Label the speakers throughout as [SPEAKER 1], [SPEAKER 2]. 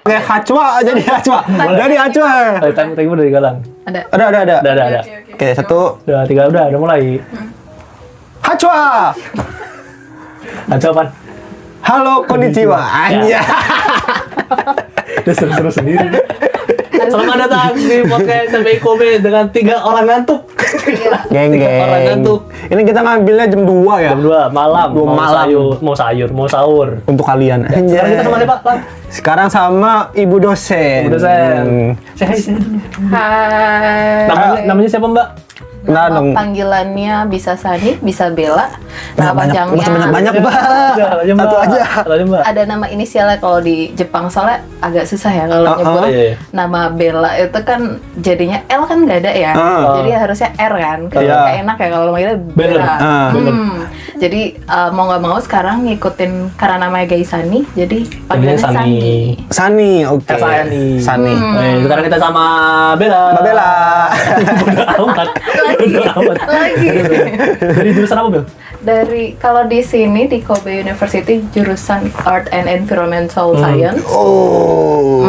[SPEAKER 1] Oke, hacwa jadi hacwa. Jadi hacwa.
[SPEAKER 2] Tanya dari Galang.
[SPEAKER 3] Ada.
[SPEAKER 2] Ada.
[SPEAKER 1] Oke, 1.
[SPEAKER 2] Udah 3 udah mulai.
[SPEAKER 1] Hacwa.
[SPEAKER 2] Aja apaan?
[SPEAKER 1] Halo, konnichiwa. Anja.
[SPEAKER 2] Udah seru sendiri. Selamat datang di podcast Sampai Kobe dengan 3 orang ngantuk.
[SPEAKER 1] Geng.
[SPEAKER 2] Orang ngantuk.
[SPEAKER 1] Ini kita ngambilnya jam 2 ya.
[SPEAKER 2] Jam 2 malam. Mau sahur.
[SPEAKER 1] Untuk kalian.
[SPEAKER 2] Sekarang kita sama siapa?
[SPEAKER 1] Sekarang sama Ibu dosen.
[SPEAKER 2] Saya dulu.
[SPEAKER 3] Hai.
[SPEAKER 2] Namanya siapa, Mbak?
[SPEAKER 1] Nah,
[SPEAKER 3] Nama
[SPEAKER 1] dong.
[SPEAKER 3] panggilannya bisa Sani, bisa Bella. Nama panjangnya
[SPEAKER 1] banyak, Mbak. Satu aja.
[SPEAKER 2] Mbak.
[SPEAKER 3] ada nama inisialnya kalau di Jepang, soalnya agak susah ya kalau nyebut
[SPEAKER 2] iya.
[SPEAKER 3] nama Bella itu kan jadinya L kan nggak ada ya, jadi harusnya R kan, kayak enak ya kalau manggilnya Bella. Jadi mau nggak mau sekarang ngikutin karena namanya Gaisani, jadi panggilannya Sani.
[SPEAKER 1] Sani, oke. Sani.
[SPEAKER 2] Sekarang kita sama Bella.
[SPEAKER 1] Mbak Bella.
[SPEAKER 3] Lagi.
[SPEAKER 2] Dari jurusan apa, Bel?
[SPEAKER 3] Dari kalau di sini di Kobe University jurusan Art and Environmental Science.
[SPEAKER 1] Oh.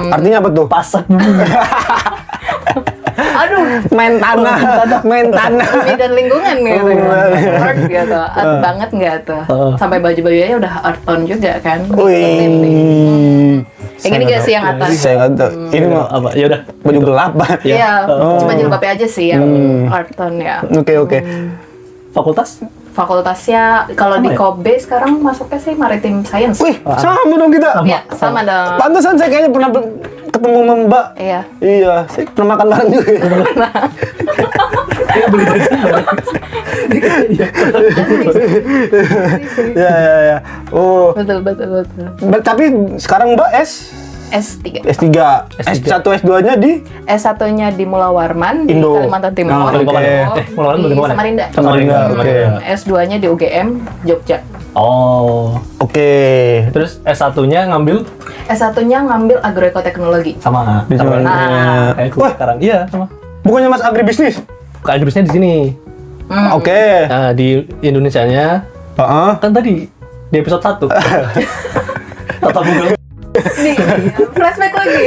[SPEAKER 1] Artinya apa tuh?
[SPEAKER 2] Pasak.
[SPEAKER 3] Aduh,
[SPEAKER 1] Main tanah.
[SPEAKER 3] bumi dan lingkungan gitu. Art gitu. Art banget nggak tuh? Sampai baju-bajunya udah art tone juga kan.
[SPEAKER 1] Wih.
[SPEAKER 3] Yang ini gak sih yang atas?
[SPEAKER 1] Saya nggak tahu. Ini mah
[SPEAKER 2] Apa? Ya udah.
[SPEAKER 1] baju gelap.
[SPEAKER 3] Iya, cuma jilbabnya aja sih yang art tone ya.
[SPEAKER 1] Oke.
[SPEAKER 2] Fakultas?
[SPEAKER 3] Fakultasnya kalau di Kobe sekarang masuknya sih Maritime Science.
[SPEAKER 1] Wih, sama dong kita.
[SPEAKER 3] Iya, sama dong.
[SPEAKER 1] Pantesan saya kayaknya pernah ketemu sama Mbak.
[SPEAKER 3] Iya.
[SPEAKER 1] Iya, saya pernah makan bareng juga. Ya. Oh.
[SPEAKER 3] Betul.
[SPEAKER 1] Tapi sekarang Mbak
[SPEAKER 3] S3.
[SPEAKER 1] S3. S1, S2-nya di
[SPEAKER 3] S1-nya di Mula Warman di
[SPEAKER 1] Indo.
[SPEAKER 3] Kalimantan Timur.
[SPEAKER 1] Oke.
[SPEAKER 2] Mula Warman
[SPEAKER 3] Di
[SPEAKER 2] di mana?
[SPEAKER 3] Samarinda.
[SPEAKER 1] Samarinda, oke.
[SPEAKER 3] S2-nya di UGM Jogja.
[SPEAKER 2] Oh.
[SPEAKER 1] Oke.
[SPEAKER 2] Terus S1-nya ngambil
[SPEAKER 3] S1-nya ngambil agroekoteknologi.
[SPEAKER 2] sama.
[SPEAKER 1] Di Samarinda.
[SPEAKER 2] Kayak gue sekarang. Iya, sama.
[SPEAKER 1] Bukannya Mas agribisnis?
[SPEAKER 2] Agribisnya di sini.
[SPEAKER 1] Oke.
[SPEAKER 2] Nah, di Indonesianya
[SPEAKER 1] Heeh.
[SPEAKER 2] kan tadi di episode 1. Tata Google.
[SPEAKER 3] Nih, flashback lagi.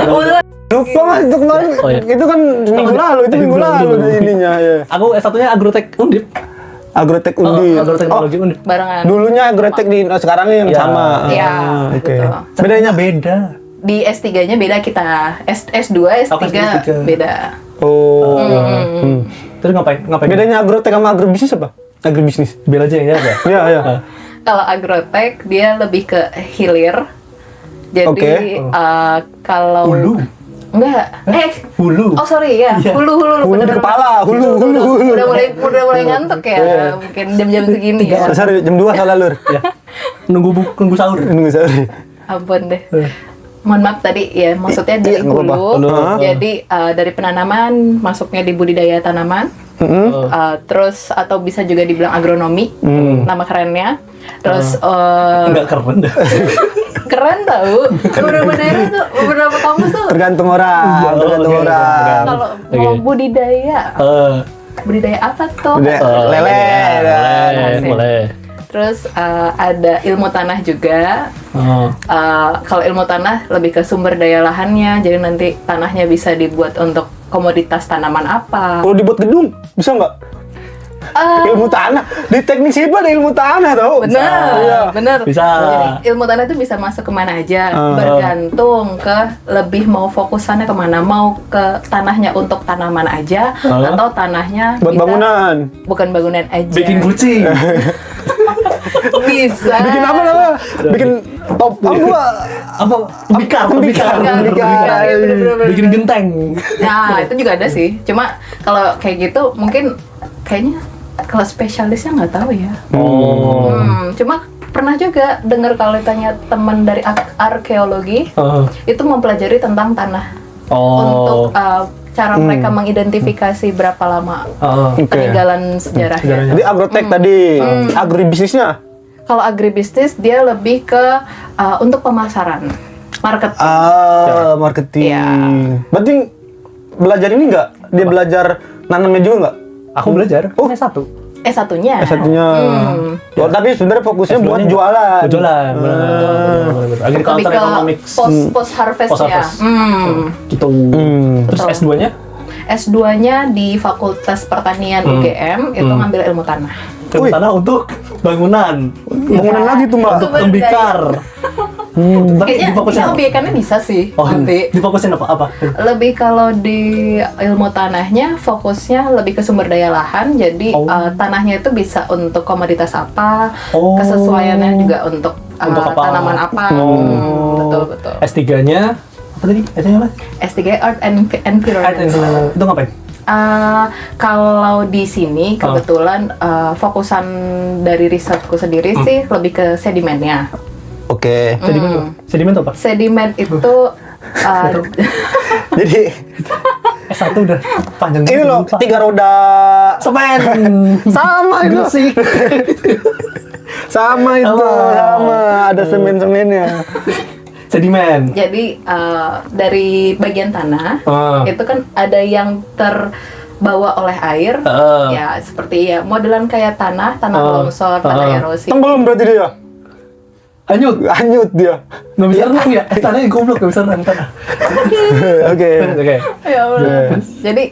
[SPEAKER 3] Ulang.
[SPEAKER 1] Lupa Mas, itu kemarin.
[SPEAKER 2] Oh, iya.
[SPEAKER 1] Itu kan minggu lalu, minggu lalu ininya ya.
[SPEAKER 2] Aku S1-nya Agrotek Undip.
[SPEAKER 1] Agrotek Undi.
[SPEAKER 2] Agroteknologi Undip.
[SPEAKER 3] Barengan.
[SPEAKER 1] Dulunya Agrotek sekarang yang
[SPEAKER 2] Iya.
[SPEAKER 1] sama.
[SPEAKER 3] Iya,
[SPEAKER 1] Oke.
[SPEAKER 3] betul.
[SPEAKER 1] Bedanya
[SPEAKER 2] Beda.
[SPEAKER 3] Di S3-nya beda kita. S2, S3
[SPEAKER 2] Aku S3.
[SPEAKER 3] beda.
[SPEAKER 1] Oh.
[SPEAKER 2] Terus ngapain?
[SPEAKER 1] Bedanya agrotek sama agrobisnis apa? Agribisnis.
[SPEAKER 2] Bel aja yang ada.
[SPEAKER 1] Iya.
[SPEAKER 3] Kalau agrotek dia lebih ke hilir. Jadi
[SPEAKER 1] Oke.
[SPEAKER 3] kalau
[SPEAKER 2] Hulu.
[SPEAKER 3] enggak,
[SPEAKER 2] Hulu.
[SPEAKER 3] oh sorry ya, hulu
[SPEAKER 1] Hulu di kepala, hulu.
[SPEAKER 3] Udah mulai ngantuk ya, mungkin jam-jam segini ya.
[SPEAKER 1] Sorry, jam 2 salah lur.
[SPEAKER 2] Ya. Nunggu sahur.
[SPEAKER 1] Nunggu sorry.
[SPEAKER 3] Ampun deh. Mohon maaf tadi ya, maksudnya dari
[SPEAKER 1] nggak apa-apa.
[SPEAKER 3] hulu.
[SPEAKER 1] Hulu.
[SPEAKER 3] Jadi dari penanaman masuknya di budidaya tanaman. Terus atau bisa juga dibilang agronomi, nama kerennya. Terus
[SPEAKER 2] Enggak keren dah.
[SPEAKER 3] keren tau. Beberapa daerah tuh, beberapa kampus tuh.
[SPEAKER 1] Tergantung orang.
[SPEAKER 3] Kalau mau budidaya apa tuh?
[SPEAKER 1] Lele.
[SPEAKER 2] Boleh.
[SPEAKER 3] Terus ada ilmu tanah juga. Kalau ilmu tanah lebih ke sumber daya lahannya, jadi nanti tanahnya bisa dibuat untuk komoditas tanaman apa.
[SPEAKER 1] Kalau dibuat gedung, bisa nggak? Ilmu tanah. Di teknik sipil ada ilmu tanah tau.
[SPEAKER 3] Bener.
[SPEAKER 2] Bisa.
[SPEAKER 3] Jadi, ilmu tanah itu bisa masuk kemana aja, bergantung ke lebih mau fokusannya kemana. Mau ke tanahnya untuk tanaman aja, atau tanahnya
[SPEAKER 1] Buat
[SPEAKER 3] bisa,
[SPEAKER 1] bangunan.
[SPEAKER 3] bukan bangunan aja.
[SPEAKER 2] Bikin kucing.
[SPEAKER 3] Bisa.
[SPEAKER 1] Bikin apa namanya? Bikin top
[SPEAKER 2] Apa? Tembikar.
[SPEAKER 3] Iya, bener-bener.
[SPEAKER 2] Bikin genteng.
[SPEAKER 3] Nah, itu juga ada sih. Cuma kalau kayak gitu mungkin kayaknya kalau spesialisnya nggak tahu ya. Cuma pernah juga dengar kalau ditanya teman dari arkeologi itu mempelajari tentang tanah untuk cara mereka mengidentifikasi berapa lama peninggalan sejarahnya.
[SPEAKER 1] Jadi agrotek tadi, agribisnisnya?
[SPEAKER 3] Kalau agribisnis dia lebih ke untuk pemasaran, marketing.
[SPEAKER 1] Marketing.
[SPEAKER 3] Iya.
[SPEAKER 1] Berarti belajar ini nggak? Dia belajar nanamnya juga nggak?
[SPEAKER 2] Aku belajar.
[SPEAKER 1] Oh,
[SPEAKER 2] S1.
[SPEAKER 3] S1-nya.
[SPEAKER 1] S1-nya. Oh, tapi sebenarnya fokusnya buat
[SPEAKER 2] S2-nya
[SPEAKER 1] jualan.
[SPEAKER 2] Jualan, benar. Agriculture
[SPEAKER 3] Lebih ke
[SPEAKER 2] economics.
[SPEAKER 3] post harvest
[SPEAKER 2] Post
[SPEAKER 3] ya.
[SPEAKER 2] harvest. Gitu. Terus
[SPEAKER 3] Betul.
[SPEAKER 2] S2-nya?
[SPEAKER 3] S2-nya di Fakultas Pertanian UGM itu ngambil ilmu tanah.
[SPEAKER 2] Ilmu tanah untuk bangunan.
[SPEAKER 1] Bangunan lagi tuh, Mbak.
[SPEAKER 2] Untuk
[SPEAKER 3] Sumber
[SPEAKER 2] tembikar. Tapi
[SPEAKER 3] Kayaknya
[SPEAKER 2] difokusin apa?
[SPEAKER 3] obyekannya bisa sih
[SPEAKER 2] Oh,
[SPEAKER 3] nanti.
[SPEAKER 2] difokusin apa?
[SPEAKER 3] Lebih kalau di ilmu tanahnya fokusnya lebih ke sumber daya lahan. Jadi tanahnya itu bisa untuk komoditas apa, kesesuaiannya juga untuk,
[SPEAKER 2] Untuk apa?
[SPEAKER 3] tanaman apa. Betul.
[SPEAKER 2] S3-nya apa tadi? S3-nya apa?
[SPEAKER 3] S3 Art and Environment.
[SPEAKER 2] Itu ngapain?
[SPEAKER 3] Kalau di sini kebetulan fokusan dari risetku sendiri sih lebih ke sedimennya.
[SPEAKER 1] Oke.
[SPEAKER 2] Sedimen itu apa?
[SPEAKER 3] Sedimen itu
[SPEAKER 1] Jadi
[SPEAKER 2] S1 udah panjang
[SPEAKER 1] ini loh,
[SPEAKER 2] lupa.
[SPEAKER 1] 3 roda
[SPEAKER 2] Semen.
[SPEAKER 1] sama itu.
[SPEAKER 2] Sih.
[SPEAKER 1] Sama itu, sama. Ada semen-semennya.
[SPEAKER 2] Sedimen.
[SPEAKER 3] jadi dari bagian tanah itu kan ada yang terbawa oleh air, ya seperti ya modelan kayak tanah longsor, tanah erosi.
[SPEAKER 1] Tenggelam berarti dia. Hanyut dia.
[SPEAKER 2] Nggak bisa renang ya? Tanahnya goblok, nggak bisa renang tanah.
[SPEAKER 1] Oke.
[SPEAKER 2] Oke.
[SPEAKER 3] Ya udah. Jadi,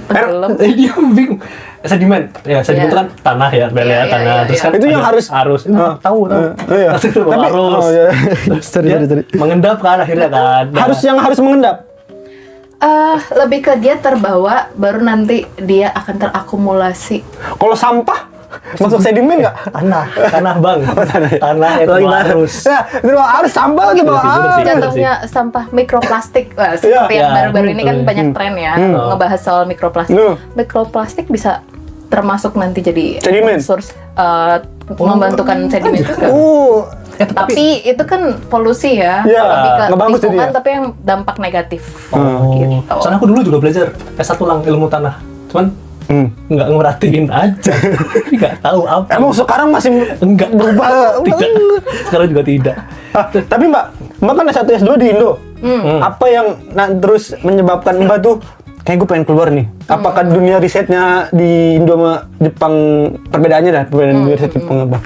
[SPEAKER 3] tenggelam.
[SPEAKER 2] Dia bingung. Sedimen, ya sedimen
[SPEAKER 3] Iya.
[SPEAKER 2] itu kan tanah ya, bel ya,
[SPEAKER 3] Iya,
[SPEAKER 2] tanah.
[SPEAKER 3] iya,
[SPEAKER 2] Terus
[SPEAKER 3] iya.
[SPEAKER 2] kan
[SPEAKER 1] Itu yang
[SPEAKER 2] ada
[SPEAKER 1] harus-
[SPEAKER 2] tahu.
[SPEAKER 1] Iya.
[SPEAKER 2] Itu
[SPEAKER 1] Tapi
[SPEAKER 2] arus.
[SPEAKER 1] oh, ya.
[SPEAKER 2] Dia mengendap kan akhirnya kan. Nah,
[SPEAKER 1] harus mengendap.
[SPEAKER 3] Lebih ke dia terbawa, baru nanti dia akan terakumulasi.
[SPEAKER 1] Kalau sampah masuk sedimen nggak?
[SPEAKER 2] tanah bang. Tanah itu
[SPEAKER 1] Lagi
[SPEAKER 2] arus.
[SPEAKER 1] Ya, itu harus sampah lagi bawa
[SPEAKER 2] Bener sih.
[SPEAKER 1] arus.
[SPEAKER 3] Jatuhnya sampah mikroplastik. Wah, seperti yang
[SPEAKER 2] Iya,
[SPEAKER 3] baru-baru ini kan
[SPEAKER 2] betul.
[SPEAKER 3] banyak tren ya ngebahas soal mikroplastik. Mikroplastik bisa termasuk nanti jadi
[SPEAKER 1] Sedimen.
[SPEAKER 3] source membantukan sedimen juga. Tapi itu kan polusi ya,
[SPEAKER 1] Iya,
[SPEAKER 3] lebih ke
[SPEAKER 1] nggak bagus
[SPEAKER 3] lingkungan
[SPEAKER 1] jadi ya?
[SPEAKER 3] tapi yang dampak negatif.
[SPEAKER 2] Gitu. Soalnya aku dulu juga belajar S1 lang ilmu tanah. Cuman nggak ngerhatiin aja. Nggak tahu apa.
[SPEAKER 1] Emang sekarang masih
[SPEAKER 2] Enggak
[SPEAKER 1] berubah?
[SPEAKER 2] Tidak. Sekarang juga tidak.
[SPEAKER 1] Tapi Mbak kan S1 S2 di Indo. Apa yang terus menyebabkan Mbak tuh kayak gue pengen keluar nih. Apakah dunia risetnya di Indo sama Jepang perbedaannya dah? Perbedaan dunia riset Jepang apa?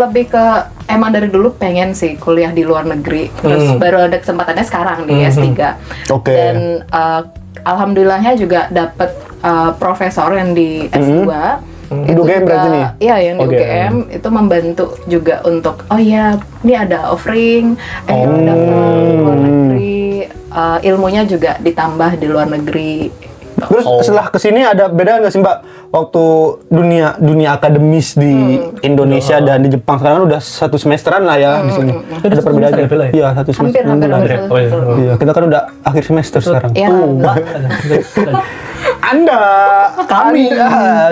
[SPEAKER 3] Lebih ke emang dari dulu pengen sih kuliah di luar negeri, terus baru ada kesempatannya sekarang di S3.
[SPEAKER 1] Oke.
[SPEAKER 3] Dan alhamdulillahnya juga dapat profesor yang di S2.
[SPEAKER 1] Di UGM berarti nih?
[SPEAKER 3] Iya, yang di UGM itu membantu juga untuk ini ada offering, ayo daftar di luar negeri, ilmunya juga ditambah di luar negeri.
[SPEAKER 1] Terus setelah kesini ada beda nggak sih Mbak waktu dunia akademis di Indonesia dan di Jepang sekarang udah 1 semesteran lah ya di sini. Ada perbedaannya?
[SPEAKER 2] semester ya?
[SPEAKER 1] Iya 1 semester.
[SPEAKER 3] Hampir
[SPEAKER 2] ya? Oh, iya.
[SPEAKER 1] Iya kita kan udah akhir semester sekarang.
[SPEAKER 3] Iya.
[SPEAKER 1] Anda,
[SPEAKER 2] Kami,
[SPEAKER 1] Anda,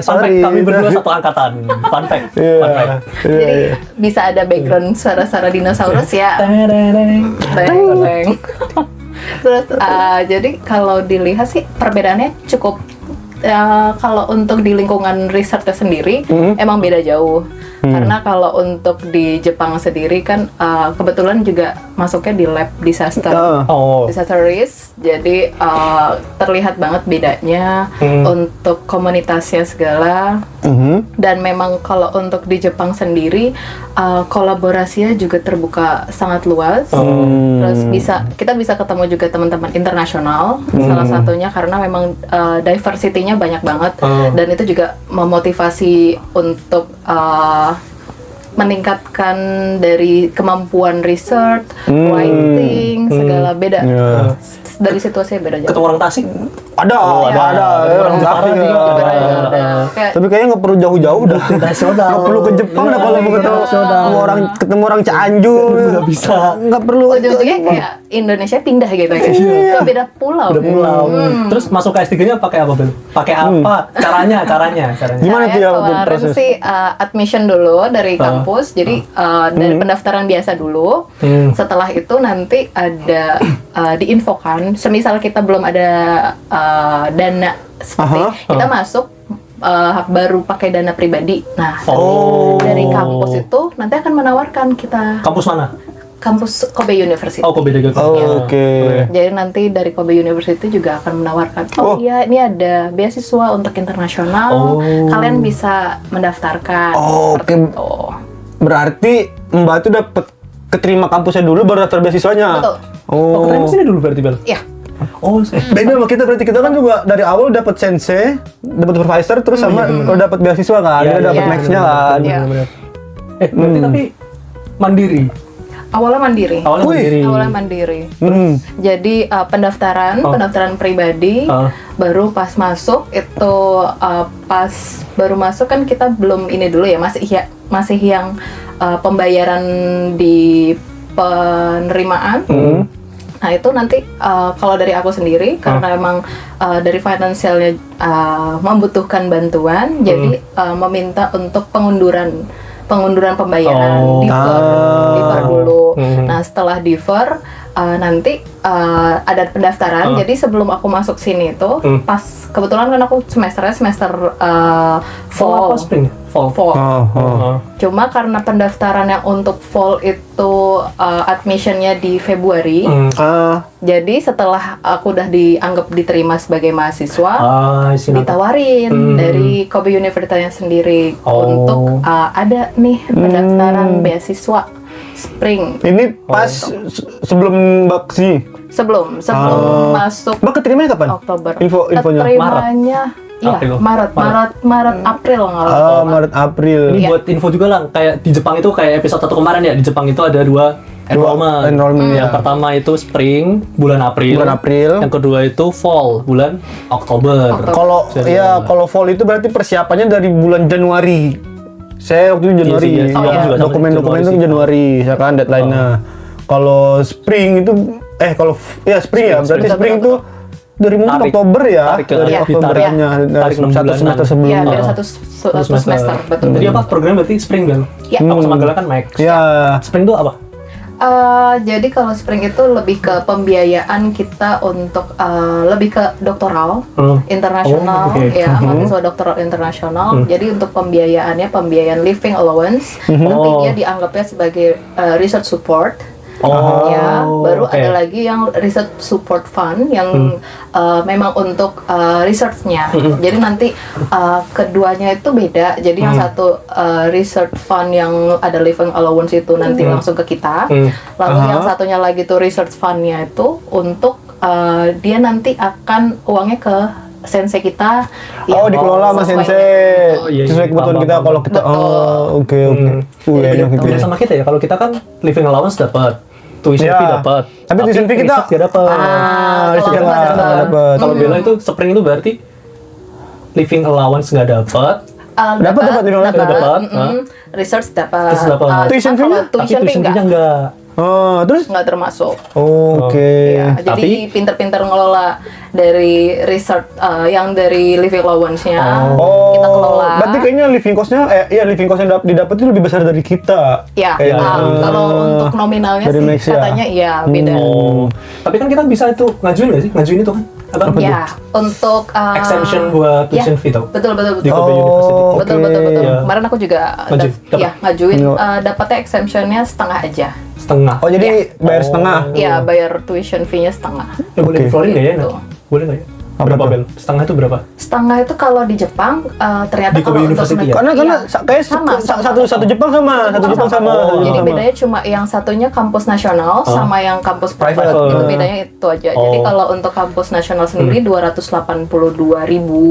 [SPEAKER 2] fun fact,
[SPEAKER 1] sorry.
[SPEAKER 2] kami berdua satu angkatan. Fun fact.
[SPEAKER 1] Iya.
[SPEAKER 2] Fun fact.
[SPEAKER 3] Jadi bisa ada background suara-suara dinosaurus ya. Beng. Terus jadi kalau dilihat sih perbedaannya cukup kalau untuk di lingkungan risetnya sendiri emang beda jauh. Karena kalau untuk di Jepang sendiri kan kebetulan juga masuknya di lab disaster risk. Jadi terlihat banget bedanya untuk komunitasnya segala. Dan memang kalau untuk di Jepang sendiri kolaborasinya juga terbuka sangat luas. Terus kita bisa ketemu juga teman-teman internasional. Salah satunya karena memang diversity-nya banyak banget dan itu juga memotivasi untuk meningkatkan dari kemampuan research, writing, segala beda. Dari situasinya beda jauh.
[SPEAKER 2] Ketemu orang Tasik?
[SPEAKER 1] Ada. Orang
[SPEAKER 2] Jepang
[SPEAKER 1] Jepang
[SPEAKER 2] juga
[SPEAKER 1] ada.
[SPEAKER 2] ada.
[SPEAKER 1] Tapi kayaknya nggak perlu jauh-jauh dah.
[SPEAKER 2] Internasional.
[SPEAKER 1] Nggak perlu ke Jepang dah kalau mau ketemu orang Cianjur.
[SPEAKER 2] Nggak bisa.
[SPEAKER 1] Nggak perlu.
[SPEAKER 3] Ujung-ujungnya kayak Indonesia pindah gitu kan. Ke beda pulau.
[SPEAKER 2] Udah pulau. Terus masuk ke S3-nya pakai apa, Bel? Pakai apa? Caranya.
[SPEAKER 1] Gimana tuh ya waktu
[SPEAKER 3] kemarin
[SPEAKER 1] proses?
[SPEAKER 3] sih admission dulu dari kampus, jadi dari pendaftaran biasa dulu. Setelah itu nanti ada diinfokan, semisal kita belum ada dana seperti kita masuk baru pakai dana pribadi. Nah, dari kampus itu nanti akan menawarkan kita
[SPEAKER 2] Kampus mana?
[SPEAKER 3] kampus Kobe University.
[SPEAKER 2] Oh, Kobe Dago.
[SPEAKER 1] Oke.
[SPEAKER 3] Jadi nanti dari Kobe University juga akan menawarkan, iya ini ada beasiswa untuk internasional, kalian bisa mendaftarkan.
[SPEAKER 1] Oke.
[SPEAKER 3] Itu.
[SPEAKER 1] Berarti Mbak tuh dapat keterima kampusnya dulu baru daftar beasiswanya.
[SPEAKER 3] Betul.
[SPEAKER 2] Oh, keterima sini dulu berarti, Bel?
[SPEAKER 3] Iya.
[SPEAKER 2] Oh,
[SPEAKER 1] Beda sama kita, berarti kita kan juga dari awal dapat sensei, dapat supervisor, terus sama udah dapat beasiswa kan,
[SPEAKER 2] Iya,
[SPEAKER 1] dia dapat
[SPEAKER 3] iya.
[SPEAKER 1] max-nya kan.
[SPEAKER 3] Iya.
[SPEAKER 2] benar-benar. Berarti tapi mandiri.
[SPEAKER 3] Awalnya mandiri.
[SPEAKER 2] Awalnya
[SPEAKER 1] Wih.
[SPEAKER 2] mandiri.
[SPEAKER 3] Awalnya mandiri.
[SPEAKER 1] Hmm.
[SPEAKER 3] Jadi pendaftaran pribadi, baru pas masuk itu pas baru masuk kan kita belum ini dulu ya, masih yang pembayaran di penerimaan. Nah itu nanti kalau dari aku sendiri karena emang dari finansialnya membutuhkan bantuan, jadi meminta untuk pengunduran pembayaran, defer dulu. Nah setelah defer nanti ada pendaftaran. Jadi sebelum aku masuk sini itu pas kebetulan kan aku semester
[SPEAKER 2] Fall apa
[SPEAKER 3] fall.
[SPEAKER 2] spring? Fall.
[SPEAKER 3] Cuma karena pendaftaran yang untuk fall itu admissionnya di Februari. Jadi setelah aku udah dianggap diterima sebagai mahasiswa, ditawarin dari Kobe University sendiri untuk ada nih pendaftaran beasiswa spring.
[SPEAKER 1] Ini pas sebelum Mbak sini.
[SPEAKER 3] Sebelum masuk
[SPEAKER 1] Mbak keterimanya kapan?
[SPEAKER 3] Oktober.
[SPEAKER 1] Infonya.
[SPEAKER 3] Keterimanya iya,
[SPEAKER 2] April.
[SPEAKER 3] Maret April nggak
[SPEAKER 1] Maret April.
[SPEAKER 2] Ini
[SPEAKER 3] Iya.
[SPEAKER 2] buat info juga lah, kayak di Jepang itu kayak episode 1 kemarin ya, di Jepang itu ada dua enrollment.
[SPEAKER 1] ya.
[SPEAKER 2] Yang pertama itu spring bulan April. Yang kedua itu fall bulan Oktober.
[SPEAKER 1] Kalau fall itu berarti persiapannya dari bulan Januari. Saya waktu itu Januari.
[SPEAKER 2] Iya sih, iya.
[SPEAKER 1] Dokumen-dokumen itu Januari, saya kan deadline-nya. Kalau spring itu spring ya, berarti spring itu dari mungkin
[SPEAKER 2] Tarik.
[SPEAKER 1] Oktober ya.
[SPEAKER 2] Tarik ke-
[SPEAKER 1] Dari
[SPEAKER 2] iya,
[SPEAKER 1] Oktobernya,
[SPEAKER 2] tarik 6
[SPEAKER 1] satu
[SPEAKER 2] bulanan.
[SPEAKER 1] semester
[SPEAKER 3] Iya,
[SPEAKER 1] sebelumnya.
[SPEAKER 3] beda satu semester, betul.
[SPEAKER 2] Jadi apa program berarti spring kan?
[SPEAKER 3] Iya.
[SPEAKER 2] Aku sama Gala kan Max.
[SPEAKER 1] Ya.
[SPEAKER 2] Spring itu apa?
[SPEAKER 3] Jadi kalau spring itu lebih ke pembiayaan kita untuk lebih ke doktoral internasional,
[SPEAKER 2] oke.
[SPEAKER 3] ya mahasiswa doktoral internasional. Jadi untuk pembiayaan living allowance, tapi dia dianggapnya sebagai research support. Ya, baru ada lagi yang research support fund yang memang untuk researchnya. Jadi nanti keduanya itu beda. Jadi yang satu research fund yang ada living allowance itu nanti langsung ke kita. Lalu yang satunya lagi tuh research fundnya itu untuk dia nanti akan uangnya ke sensei kita.
[SPEAKER 1] Dikelola sama
[SPEAKER 3] sesuai
[SPEAKER 1] sensei.
[SPEAKER 2] iya,
[SPEAKER 1] Sesuai kebutuhan kita kalau kita. Oke. Enak gitu.
[SPEAKER 2] Beda sama kita ya. Kalau kita kan living allowance dapat, tuition fee dapat.
[SPEAKER 1] Tapi tuition fee kita
[SPEAKER 2] research nggak dapat.
[SPEAKER 1] research
[SPEAKER 3] kalau
[SPEAKER 1] nggak
[SPEAKER 3] nggak
[SPEAKER 1] dapat.
[SPEAKER 2] Kalau Bella itu spring itu berarti living allowance nggak dapat.
[SPEAKER 1] Dapat living allowance
[SPEAKER 2] dapat.
[SPEAKER 3] Research dapat.
[SPEAKER 2] Terus dapat.
[SPEAKER 1] Tuition
[SPEAKER 3] Kalau
[SPEAKER 1] fee-nya?
[SPEAKER 2] Tapi
[SPEAKER 3] tuition fee
[SPEAKER 2] tuition fee-nya
[SPEAKER 3] enggak.
[SPEAKER 1] Terus?
[SPEAKER 3] Nggak termasuk.
[SPEAKER 1] Oke.
[SPEAKER 3] Ya, jadi pinter-pinter ngelola dari research yang dari living allowance-nya kita kelola.
[SPEAKER 1] Berarti kayaknya living cost-nya living cost-nya didapat itu lebih besar dari kita.
[SPEAKER 3] Ya,
[SPEAKER 1] Kayak,
[SPEAKER 3] kalau untuk nominalnya
[SPEAKER 1] dari
[SPEAKER 3] sih
[SPEAKER 1] Max ya?
[SPEAKER 3] katanya iya beda.
[SPEAKER 2] Tapi kan kita bisa itu ngajuin nggak sih? Ngajuin itu kan? Apa?
[SPEAKER 3] Ya, untuk
[SPEAKER 2] Exemption buat tuition fee tau?
[SPEAKER 3] Betul.
[SPEAKER 2] Di Kobe University.
[SPEAKER 3] Betul.
[SPEAKER 2] Iya.
[SPEAKER 3] Kemarin aku juga ngajuin dapatnya exemptionnya setengah aja.
[SPEAKER 2] Setengah.
[SPEAKER 1] Oh, jadi bayar setengah.
[SPEAKER 3] Iya, bayar tuition fee-nya setengah.
[SPEAKER 2] Boleh di flooring nggak ya?
[SPEAKER 3] Gitu.
[SPEAKER 2] Boleh nggak ya?
[SPEAKER 1] Apa
[SPEAKER 2] Berapa
[SPEAKER 1] tuh?
[SPEAKER 2] Bel? Setengah itu berapa?
[SPEAKER 3] Setengah itu kalau di Jepang ternyata
[SPEAKER 2] Di Kobe
[SPEAKER 3] kalau
[SPEAKER 2] University ya?
[SPEAKER 3] untuk
[SPEAKER 1] Karena
[SPEAKER 3] iya,
[SPEAKER 1] kayak
[SPEAKER 3] sama.
[SPEAKER 1] satu Jepang sama, satu Jepang sama.
[SPEAKER 3] Jadi bedanya cuma yang satunya kampus nasional sama yang kampus private.
[SPEAKER 1] Private.
[SPEAKER 3] Itu bedanya itu aja. Jadi kalau untuk kampus nasional sendiri 282.000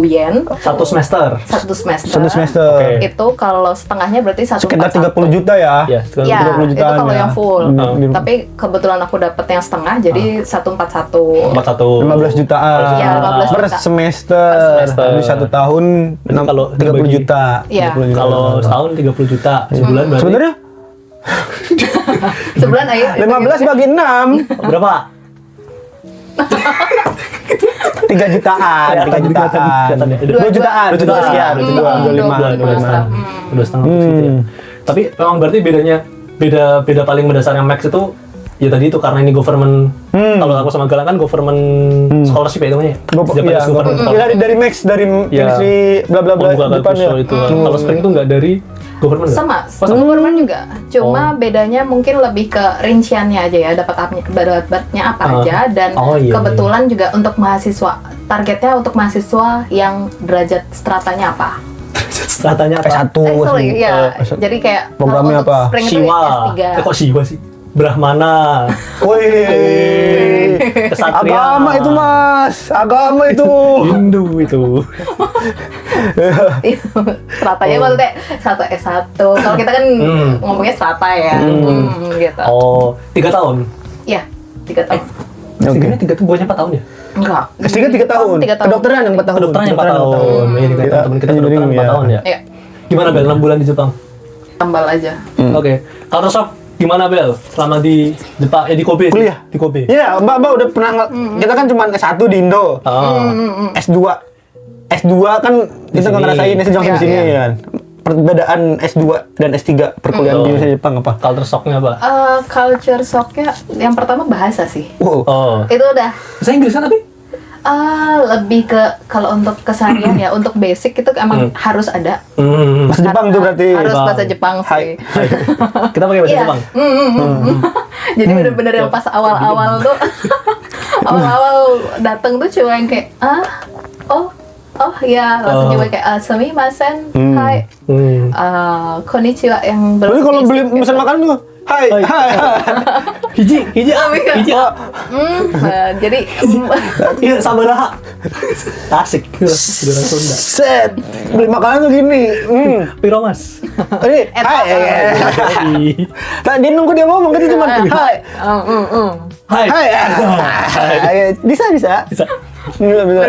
[SPEAKER 3] yen
[SPEAKER 2] Satu semester.
[SPEAKER 3] satu semester.
[SPEAKER 1] Satu semester.
[SPEAKER 2] Oke.
[SPEAKER 3] Itu kalau setengahnya berarti
[SPEAKER 1] Sekitar 30
[SPEAKER 3] 141.
[SPEAKER 1] juta ya.
[SPEAKER 2] Ya, sekitar
[SPEAKER 3] Ya,
[SPEAKER 1] 30
[SPEAKER 3] itu
[SPEAKER 1] jutaan
[SPEAKER 3] kalau
[SPEAKER 1] ya.
[SPEAKER 3] yang full.
[SPEAKER 1] Di-
[SPEAKER 3] Tapi kebetulan aku dapet yang setengah, jadi 141.
[SPEAKER 2] 41.
[SPEAKER 1] 15 jutaan.
[SPEAKER 3] Iya, 15
[SPEAKER 1] per
[SPEAKER 3] juta.
[SPEAKER 1] semester. Jadi 1 tahun
[SPEAKER 2] Berarti kalau
[SPEAKER 1] 30
[SPEAKER 2] dibagi-
[SPEAKER 1] juta.
[SPEAKER 3] Iya.
[SPEAKER 1] 30 juta.
[SPEAKER 2] Kalau setahun 30 juta, sebulan berarti
[SPEAKER 1] Sebenarnya
[SPEAKER 3] Sebulan ayo.
[SPEAKER 1] 15 bagi 6
[SPEAKER 2] berapa?
[SPEAKER 1] 3 jutaan, 3 jutaan.
[SPEAKER 2] Kelihatan ya?
[SPEAKER 1] 2 jutaan, 2 jutaan sekian,
[SPEAKER 2] 2
[SPEAKER 1] 2 25, 25.
[SPEAKER 2] Udah setengah gitu ya. Tapi memang berarti beda paling mendasarnya Max itu ya tadi itu karena ini government. Kalau aku sama Galang kan government scholarship ya namanya. Japanese government scholarship.
[SPEAKER 1] Dari Max, dari
[SPEAKER 2] Ya.
[SPEAKER 1] ministry bla bla bla
[SPEAKER 2] Pembuka
[SPEAKER 1] depan ya.
[SPEAKER 2] itu. Kalau spring itu nggak dari Government nggak?
[SPEAKER 3] Sama, government juga. Cuma bedanya mungkin lebih ke rinciannya aja ya, dapatnya apa aja, dan kebetulan juga untuk mahasiswa, targetnya untuk mahasiswa yang derajat stratanya apa?
[SPEAKER 2] Stratanya apa?
[SPEAKER 1] S1.
[SPEAKER 3] Ya, jadi kayak
[SPEAKER 1] programnya
[SPEAKER 3] untuk
[SPEAKER 1] apa?
[SPEAKER 3] spring itu
[SPEAKER 2] Siwa.
[SPEAKER 3] S3.
[SPEAKER 2] Kok Siwa sih? Brahmana.
[SPEAKER 1] Wih,
[SPEAKER 2] Kesatria.
[SPEAKER 1] agama itu mas, agama itu.
[SPEAKER 2] Hindu itu.
[SPEAKER 3] Stratanya maksudnya satu S1. Kalau kita kan ngomongnya strata ya, gitu.
[SPEAKER 2] Oh, 3 tahun.
[SPEAKER 3] Iya, 3 tahun.
[SPEAKER 2] S3-nya 3 tahun, bukannya 4 tahun ya?
[SPEAKER 3] Enggak.
[SPEAKER 1] S3 3 tahun.
[SPEAKER 3] 3 tahun.
[SPEAKER 1] Kedokteran yang 4 tahun.
[SPEAKER 2] Kedokteran yang 4 tahun. Ini kayak teman kita kedokteran 4 tahun ya.
[SPEAKER 3] Iya.
[SPEAKER 2] Gimana Bel, 6 bulan di Jepang?
[SPEAKER 3] Tambal aja.
[SPEAKER 2] Oke. Culture shock gimana Bel? Selama di Jepang, di Kobe.
[SPEAKER 1] Kuliah.
[SPEAKER 2] Di Kobe.
[SPEAKER 1] Iya, Mbak udah pernah kita kan cuma S1 di Indo. S2. S2 kan kita nggak ngerasain S1 di sini kan. Perbedaan S2 dan S3 perkuliahan di Indonesia Jepang apa?
[SPEAKER 2] Culture shock-nya apa?
[SPEAKER 3] Culture shock-nya yang pertama bahasa sih.
[SPEAKER 1] Wow.
[SPEAKER 2] Oh.
[SPEAKER 3] Itu udah
[SPEAKER 2] Bahasa Inggris kan tapi?
[SPEAKER 3] lebih ke kalau untuk keseharian ya, untuk basic itu emang harus ada.
[SPEAKER 1] Bahasa Jepang tuh berarti.
[SPEAKER 3] Harus bahasa Jepang sih.
[SPEAKER 2] Kita pakai bahasa
[SPEAKER 3] Iya.
[SPEAKER 2] Jepang.
[SPEAKER 3] Jadi bener-bener yang pas awal-awal tuh awal-awal dateng tuh cuma yang kayak oh ya, langsung coba kayak sumimasen, hai, konnichiwa yang
[SPEAKER 1] Tapi kalau beli pesan makanan tuh, hai.
[SPEAKER 2] Hiji.
[SPEAKER 3] jadi
[SPEAKER 2] Iya, sabaraha. Asik. Udah Sunda.
[SPEAKER 1] Set, beli makanan tuh gini.
[SPEAKER 2] Piro Mas?
[SPEAKER 1] Ini, hai. Tadi nunggu dia ngomong kan cuma hai.
[SPEAKER 2] Hai.
[SPEAKER 1] Hai. Bisa.
[SPEAKER 2] Bisa.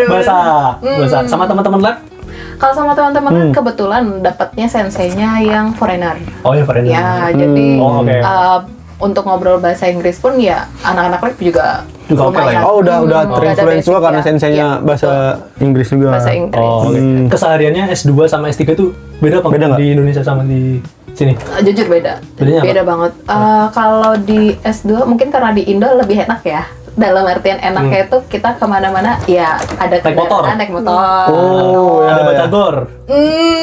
[SPEAKER 2] Bahasa. Sama teman-teman lab?
[SPEAKER 3] kalau sama teman-teman kebetulan dapatnya senseinya yang foreigner.
[SPEAKER 2] Oh ya, foreigner.
[SPEAKER 3] Ya, jadi
[SPEAKER 2] oke.
[SPEAKER 3] untuk ngobrol bahasa Inggris pun ya anak-anak lab juga
[SPEAKER 2] Juga oke lah ya?
[SPEAKER 3] lumayan.
[SPEAKER 1] Oh, udah
[SPEAKER 3] Ada
[SPEAKER 1] terinfluence juga
[SPEAKER 3] basic
[SPEAKER 1] karena
[SPEAKER 3] ya.
[SPEAKER 1] senseinya
[SPEAKER 3] Iya,
[SPEAKER 1] bahasa Inggris juga.
[SPEAKER 3] bahasa Inggris.
[SPEAKER 2] Oh, oke. Kesehariannya S2 sama S3 tuh beda apa?
[SPEAKER 1] Beda nggak?
[SPEAKER 2] Di Indonesia sama di sini?
[SPEAKER 3] Jujur beda.
[SPEAKER 2] Bedanya apa?
[SPEAKER 3] Beda banget. Kalau di S2 mungkin karena di Indo lebih enak ya. Dalam artian enaknya itu kita kemana-mana ya ada
[SPEAKER 2] Naik motor?
[SPEAKER 3] kendaraan, naik motor.
[SPEAKER 1] Oh,
[SPEAKER 2] Ada
[SPEAKER 1] ya.
[SPEAKER 2] batagor.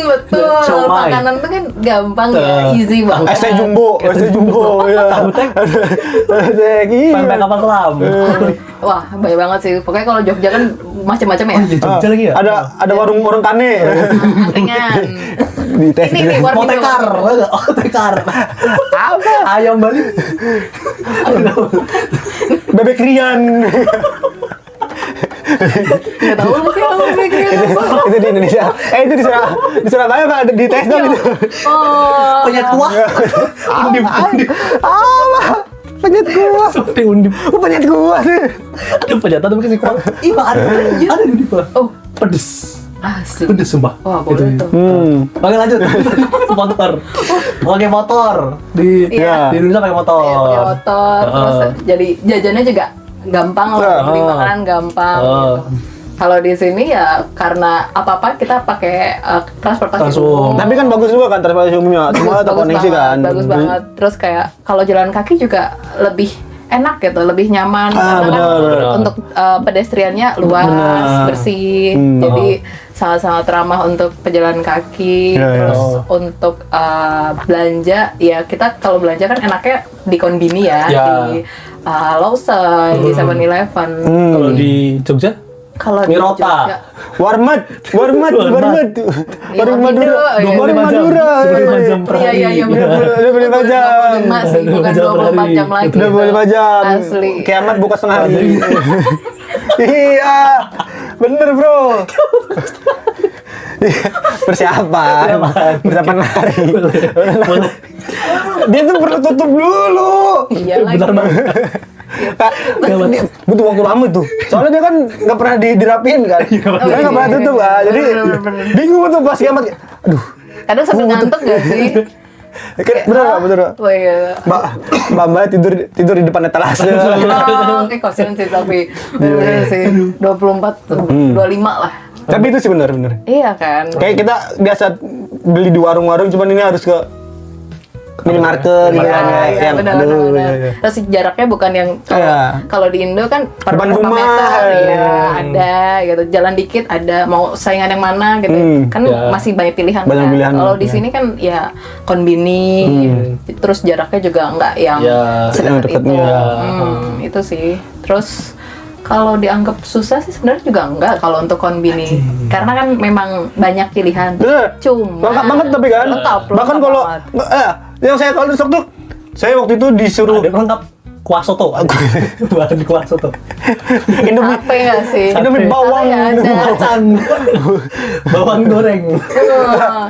[SPEAKER 3] Betul.
[SPEAKER 2] Siomay.
[SPEAKER 3] Makanan tuh kan gampang ya, easy banget.
[SPEAKER 1] ST Jumbo, ya.
[SPEAKER 2] Tahu tek.
[SPEAKER 1] Iya.
[SPEAKER 2] Pempek kapal kelam.
[SPEAKER 3] Wah, banyak banget sih. Pokoknya kalau Jogja kan macam-macam ya.
[SPEAKER 2] Jogja lagi ya?
[SPEAKER 1] Ada warung kane.
[SPEAKER 3] Ringan.
[SPEAKER 1] Di tes.
[SPEAKER 3] Ini
[SPEAKER 2] Mau
[SPEAKER 3] warung
[SPEAKER 2] tekar. Oh, tekar.
[SPEAKER 1] Apa?
[SPEAKER 2] Ayam Bali.
[SPEAKER 1] Bebek Rian.
[SPEAKER 3] Nggak tahu lagi apa mikirnya.
[SPEAKER 1] Itu di Indonesia. Itu di Surabaya Pak, di tes dong itu.
[SPEAKER 3] Oh.
[SPEAKER 2] Penyet kuah. Undip.
[SPEAKER 1] Apa? Penyet kuah.
[SPEAKER 2] Seperti undip.
[SPEAKER 1] Oh, penyet kuah sih.
[SPEAKER 2] Ada penyata tapi kasih kuah. Iya, ada di undip.
[SPEAKER 3] Oh,
[SPEAKER 2] Pedes.
[SPEAKER 3] asli.
[SPEAKER 2] Pedes sumpah.
[SPEAKER 3] Wah, boleh tuh.
[SPEAKER 2] Oke, lanjut. Motor. Pakai motor di
[SPEAKER 3] Iya.
[SPEAKER 2] di Indonesia pakai motor.
[SPEAKER 3] Iya, pakai motor, terus jadi jajannya juga gampang lah, beli makanan gampang. Gitu. Kalau di sini ya karena apa-apa kita pakai transportasi
[SPEAKER 2] Langsung.
[SPEAKER 3] umum.
[SPEAKER 1] Tapi kan bagus juga kan transportasi umumnya. Semua terkoneksi kan.
[SPEAKER 3] Bagus banget. Terus kayak kalau jalan kaki juga lebih enak gitu, lebih nyaman. Karena kan
[SPEAKER 1] benar.
[SPEAKER 3] untuk pedestriannya luas, bersih. Jadi sangat-sangat ramah untuk pejalan kaki.
[SPEAKER 1] Ya, ya.
[SPEAKER 3] Terus untuk belanja, ya kita kalau belanja kan enaknya di Konbini ya,
[SPEAKER 2] Ya.
[SPEAKER 3] di Lawson, di 7-Eleven.
[SPEAKER 2] Kalau di Jogja?
[SPEAKER 3] Kalau di
[SPEAKER 2] Mirota.
[SPEAKER 3] Jogja,
[SPEAKER 1] Warmat. Warung Madura.
[SPEAKER 3] Iya,
[SPEAKER 1] Warung Madura.
[SPEAKER 2] 25 jam per hari.
[SPEAKER 3] Iya, benar.
[SPEAKER 1] 25 jam.
[SPEAKER 3] 25 sih, bukan 24 jam lagi.
[SPEAKER 1] 25 jam.
[SPEAKER 3] Asli.
[SPEAKER 1] Kiamat buka setengah hari. Iya. Bener, Bro. Persiapan hari. Dia tuh perlu tutup dulu.
[SPEAKER 3] Iya lagi.
[SPEAKER 2] Bentar banget.
[SPEAKER 1] Dia butuh waktu lama tuh. Soalnya dia kan nggak pernah dirapiin kan. Dia nggak pernah tutup kan. Jadi bingung tuh pas kiamat. Aduh.
[SPEAKER 3] Kadang sambil ngantuk gak sih?
[SPEAKER 1] Bener nggak? Bener nggak?
[SPEAKER 3] Oh iya.
[SPEAKER 1] Mbak tidur di depan etalase.
[SPEAKER 3] Kasihan sih tapi bener sih 24, 25 lah.
[SPEAKER 1] Tapi itu sih bener.
[SPEAKER 3] Iya kan.
[SPEAKER 1] Kayak kita biasa beli di warung-warung, cuman ini harus ke minimarket gitu kan ya.
[SPEAKER 3] Iya,
[SPEAKER 1] Yang
[SPEAKER 3] benar,
[SPEAKER 1] aduh,
[SPEAKER 3] benar.
[SPEAKER 1] iya, iya.
[SPEAKER 3] Terus jaraknya bukan yang
[SPEAKER 1] Iya.
[SPEAKER 3] kalau di Indo kan per
[SPEAKER 1] Depan
[SPEAKER 3] berapa
[SPEAKER 1] rumah.
[SPEAKER 3] meter ya ada gitu, jalan dikit ada, mau saingan yang mana gitu kan
[SPEAKER 2] Ya.
[SPEAKER 3] masih banyak pilihan
[SPEAKER 1] Banyak
[SPEAKER 3] kan.
[SPEAKER 1] pilihan,
[SPEAKER 3] Kalau di
[SPEAKER 1] ya.
[SPEAKER 3] sini kan ya konbini, terus jaraknya juga nggak yang
[SPEAKER 2] Ya,
[SPEAKER 3] sedekat
[SPEAKER 1] yang
[SPEAKER 3] itu.
[SPEAKER 1] dekatnya.
[SPEAKER 3] Itu sih. Terus kalau dianggap susah sih sebenarnya juga enggak kalau untuk konbini, karena kan memang banyak pilihan.
[SPEAKER 1] Bener.
[SPEAKER 3] Cuma
[SPEAKER 1] Lengkap banget tapi kan.
[SPEAKER 3] lengkap
[SPEAKER 1] Bahkan kalau
[SPEAKER 3] banget.
[SPEAKER 1] yang saya kalau di stok tuh, saya waktu itu disuruh
[SPEAKER 2] Ada lengkap kuah soto. Bahan kuah soto.
[SPEAKER 1] Indomie
[SPEAKER 3] apa ya sih?
[SPEAKER 1] Indomie bawang,
[SPEAKER 3] Ada.
[SPEAKER 2] Kacang. Bawang goreng.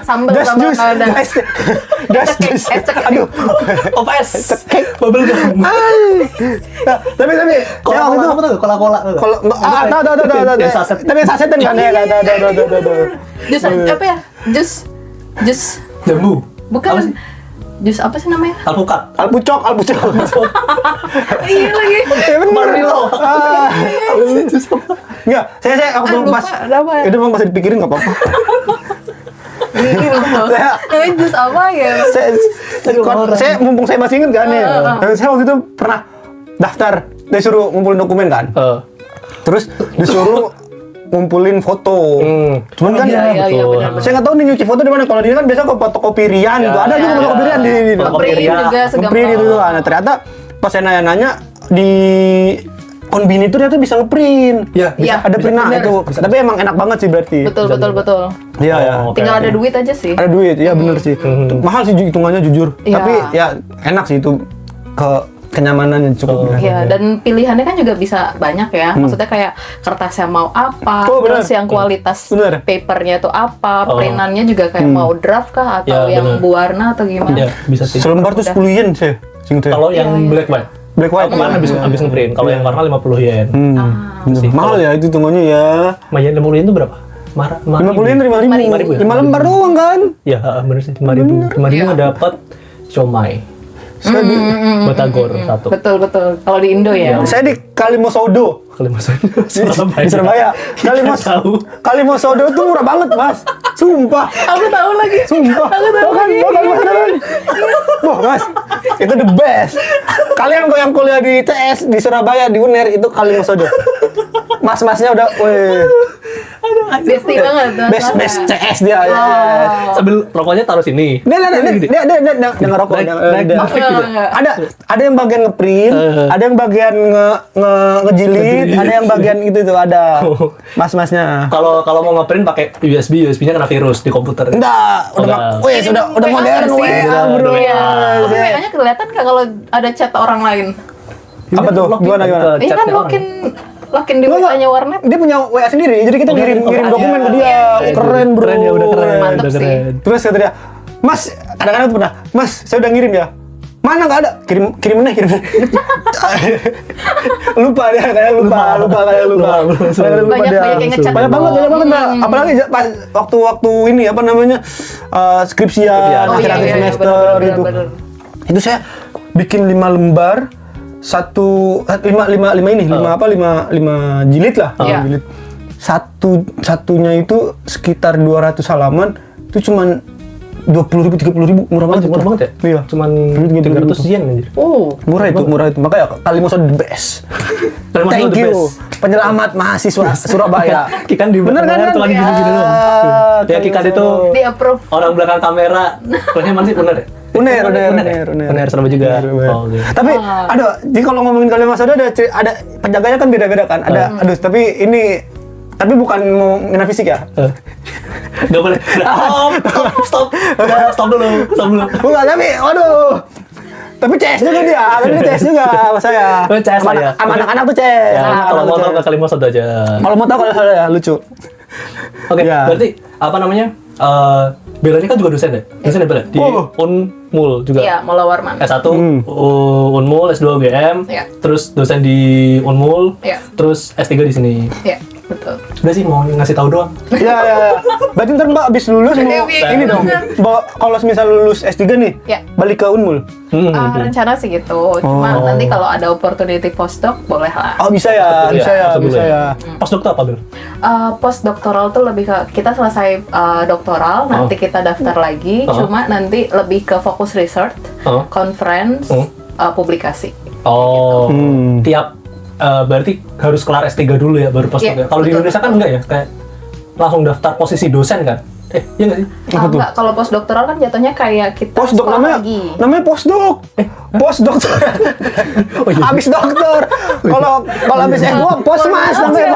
[SPEAKER 3] Sambal
[SPEAKER 1] das
[SPEAKER 3] sambal
[SPEAKER 1] jus,
[SPEAKER 3] ada.
[SPEAKER 1] das jus. Aduh,
[SPEAKER 2] Opes. Bubble gum.
[SPEAKER 1] nah, tapi saya waktu itu
[SPEAKER 2] Apa tuh? Cola-cola.
[SPEAKER 1] kalau ada.
[SPEAKER 2] Yang saset.
[SPEAKER 1] Tapi yang sasetan kan ya, ada.
[SPEAKER 3] Jus apa ya? Jus
[SPEAKER 2] Jambu.
[SPEAKER 3] bukan.
[SPEAKER 2] Apa sih?
[SPEAKER 3] Jus apa sih namanya?
[SPEAKER 1] Alpucok.
[SPEAKER 3] Iya lagi.
[SPEAKER 1] Ya bener.
[SPEAKER 2] Marmelo.
[SPEAKER 1] Enggak, saya waktu
[SPEAKER 3] lupa,
[SPEAKER 1] pas
[SPEAKER 3] apa ya?
[SPEAKER 1] itu memang masih dipikirin enggak apa-apa.
[SPEAKER 3] Namanya jus apa ya?
[SPEAKER 1] Saya mumpung saya masih ingat kan ya. Saya waktu itu pernah daftar, disuruh ngumpulin dokumen kan. Terus disuruh ngumpulin foto. Cuman kan
[SPEAKER 3] Iya, benar.
[SPEAKER 1] saya nggak tahu nih nyuci foto di mana. Kalau di sini kan biasa ke fotokopi Rian gitu. Ada juga fotokopi Rian di
[SPEAKER 3] Print juga
[SPEAKER 1] ngeprint
[SPEAKER 3] segampang.
[SPEAKER 1] gitu. Nah, ternyata pas saya nanya-nanya di Konbini itu ternyata bisa ngeprint.
[SPEAKER 2] Iya,
[SPEAKER 3] bisa.
[SPEAKER 1] Ada print nah,
[SPEAKER 3] Bener.
[SPEAKER 1] itu. Tapi emang enak banget sih berarti.
[SPEAKER 3] Betul.
[SPEAKER 1] Iya, ya.
[SPEAKER 2] Oh, oke,
[SPEAKER 3] Tinggal
[SPEAKER 2] oke.
[SPEAKER 3] ada duit aja sih.
[SPEAKER 1] Ada duit, ya bener sih. Mahal sih hitungannya jujur.
[SPEAKER 3] Iya.
[SPEAKER 1] Tapi ya enak sih itu kenyamanannya cukup.
[SPEAKER 3] Iya, dan pilihannya kan juga bisa banyak ya. Maksudnya kayak kertasnya mau apa,
[SPEAKER 1] Oh, benar.
[SPEAKER 3] terus yang kualitas
[SPEAKER 1] Benar.
[SPEAKER 3] papernya tuh apa,
[SPEAKER 2] Oh.
[SPEAKER 3] printannya juga kayak mau draft kah atau
[SPEAKER 2] Ya,
[SPEAKER 3] yang
[SPEAKER 2] benar.
[SPEAKER 3] berwarna atau gimana.
[SPEAKER 2] Iya, bisa sih.
[SPEAKER 1] Selembar tuh 10 yen sih.
[SPEAKER 2] Kalau yang
[SPEAKER 3] Iya.
[SPEAKER 2] black white.
[SPEAKER 1] Black white.
[SPEAKER 2] Kemarin habis ngeprint. Kalau yang warna 50 yen.
[SPEAKER 1] Bener. Mahal ya itu hitungannya ya.
[SPEAKER 2] Mayan 50 yen itu berapa?
[SPEAKER 1] 50 yen 5.000.
[SPEAKER 2] 5.000 ya?
[SPEAKER 1] 5 lembar doang kan?
[SPEAKER 2] Ya, bener sih. 5.000. 5.000 dapat siomay. Batagor satu.
[SPEAKER 3] Betul. Kalau di Indo ya.
[SPEAKER 1] Saya di Kalimosodo. Di Surabaya. Kalimosodo tuh murah banget, Mas. Sumpah.
[SPEAKER 3] Aku tahu lagi.
[SPEAKER 1] Sumpah. Wah, Mas. Itu the best. Kalian yang kuliah di TS di Surabaya di UNER itu Kalimosodo. Mas-masnya udah weh.
[SPEAKER 3] Besti banget.
[SPEAKER 1] Best CS dia. Ya.
[SPEAKER 2] Sambil rokoknya taruh sini.
[SPEAKER 1] Dia ngerokok. Ada yang bagian ngeprint, ada yang bagian ngejilid, ada yang bagian itu tuh ada. Mas-masnya.
[SPEAKER 2] Kalau mau ngeprint pakai USB-nya kena virus di komputer.
[SPEAKER 1] Enggak, udah modern
[SPEAKER 3] sih.
[SPEAKER 1] WA, bro.
[SPEAKER 3] Iya. Tapi bedanya kelihatan nggak kalau ada chat orang lain?
[SPEAKER 1] Apa tuh? Gimana?
[SPEAKER 3] Ini kan login di WA-nya warnet.
[SPEAKER 1] Dia punya WA sendiri, jadi kita ngirim dokumen ke dia. Keren, bro.
[SPEAKER 2] Keren ya, udah keren.
[SPEAKER 3] Mantep
[SPEAKER 2] udah
[SPEAKER 3] sih.
[SPEAKER 2] keren.
[SPEAKER 1] Terus kata dia, Mas, kadang-kadang tuh pernah, Mas, saya udah ngirim ya. Mana nggak ada? Kirim mana? Lupa dia, kayak lupa.
[SPEAKER 3] Banyak yang ngechat.
[SPEAKER 1] Banyak banget. Nah. Apalagi pas waktu ini apa namanya skripsian
[SPEAKER 3] Oh,
[SPEAKER 1] akhir-akhir
[SPEAKER 3] iya,
[SPEAKER 1] semester
[SPEAKER 3] bener,
[SPEAKER 1] gitu.
[SPEAKER 3] bener.
[SPEAKER 1] Itu saya bikin 5 lembar, 5 jilid lah,
[SPEAKER 3] Iya.
[SPEAKER 1] 5 jilid. Satunya itu sekitar 200 halaman, itu cuman 20.000, 30.000, murah banget.
[SPEAKER 2] Murah banget ya?
[SPEAKER 1] Iya.
[SPEAKER 2] Cuman
[SPEAKER 1] 300
[SPEAKER 2] 300 yen anjir.
[SPEAKER 1] Murah itu. Makanya Kalimosodo the best.
[SPEAKER 2] Kalimosodo
[SPEAKER 1] Thank
[SPEAKER 2] the
[SPEAKER 1] you.
[SPEAKER 2] best.
[SPEAKER 1] Penyelamat mahasiswa Surabaya.
[SPEAKER 2] Kikan di
[SPEAKER 1] Bener kan?
[SPEAKER 2] cuma gini-gini doang. Ya Kikan itu
[SPEAKER 3] Di approve.
[SPEAKER 2] orang belakang kamera. Kuliahnya mana sih? Uner ya? Uner Surabaya juga. Oh, oke.
[SPEAKER 1] Tapi jadi kalau ngomongin Kalimosodo ada penjaganya kan beda-beda kan. Tapi bukan mau ngena fisik ya.
[SPEAKER 2] Gak boleh. Stop dulu.
[SPEAKER 1] Bukan, tapi waduh. Tapi CS juga dia, CS juga sama saya.
[SPEAKER 2] Oh, CS lah ya.
[SPEAKER 1] Sama anak-anak tuh CS.
[SPEAKER 2] Ya, kalau mau tahu ke Kalimosodo aja.
[SPEAKER 1] Kalau mau tahu kalau saya lucu.
[SPEAKER 2] Oke,
[SPEAKER 1] Ya.
[SPEAKER 2] berarti apa namanya? Belanya kan juga dosen ya? Dosen ya Bella? Di Unmul juga?
[SPEAKER 3] Iya, Mola Warman.
[SPEAKER 2] S1 Unmul, S2 UGM,
[SPEAKER 3] Iya.
[SPEAKER 2] terus dosen di Unmul,
[SPEAKER 3] Iya.
[SPEAKER 2] terus S3 di sini.
[SPEAKER 3] Iya, betul.
[SPEAKER 2] Udah sih mau ngasih tahu doang.
[SPEAKER 1] Iya. Berarti ntar Mbak abis lulus mau ini dong. Kalau misal lulus S3 nih,
[SPEAKER 3] Ya.
[SPEAKER 1] balik ke Unmul.
[SPEAKER 3] Rencana sih gitu. Cuma nanti kalau ada opportunity postdoc boleh lah.
[SPEAKER 1] Oh bisa ya,
[SPEAKER 2] Iya,
[SPEAKER 1] bisa
[SPEAKER 2] dulu
[SPEAKER 1] ya.
[SPEAKER 2] Postdoc tuh apa, Bel?
[SPEAKER 3] Postdoktoral tuh lebih ke kita selesai doktoral, nanti kita daftar lagi. Cuma nanti lebih ke fokus research, conference, publikasi.
[SPEAKER 2] Oh, tiap berarti harus kelar S3 dulu ya baru postdoc
[SPEAKER 3] Iya,
[SPEAKER 2] ya. Kalau di
[SPEAKER 3] betul.
[SPEAKER 2] Indonesia kan enggak ya, kayak langsung daftar posisi dosen kan? Iya nggak sih?
[SPEAKER 3] Enggak, kalau postdoktoral kan jatuhnya kayak kita
[SPEAKER 1] Postdoc
[SPEAKER 3] sekolah
[SPEAKER 1] namanya,
[SPEAKER 3] lagi.
[SPEAKER 1] namanya postdoc. Postdoc. Habis dokter. Kalau habis S2 posmas namanya.